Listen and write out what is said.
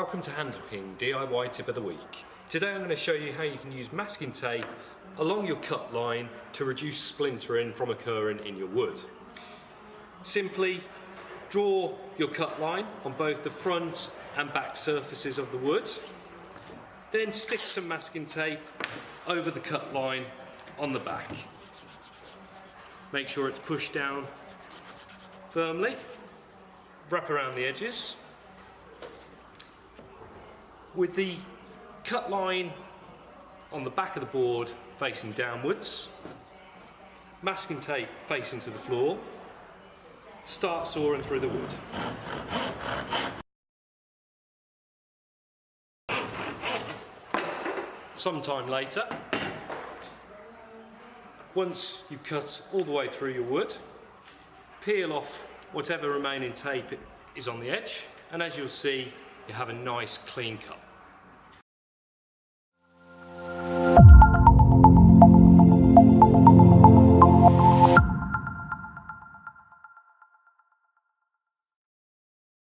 Welcome to Hand Hooking DIY Tip of the Week. Today I'm going to show you how you can use masking tape along your cut line to reduce splintering from occurring in your wood. Simply draw your cut line on both the front and back surfaces of the wood. Then stick some masking tape over the cut line on the back. Make sure it's pushed down firmly. Wrap around the edges. With the cut line on the back of the board facing downwards, masking tape facing to the floor, start sawing through the wood. Sometime later, once you've cut all the way through your wood, peel off whatever remaining tape is on the edge, and as you'll see, you have a nice clean cut.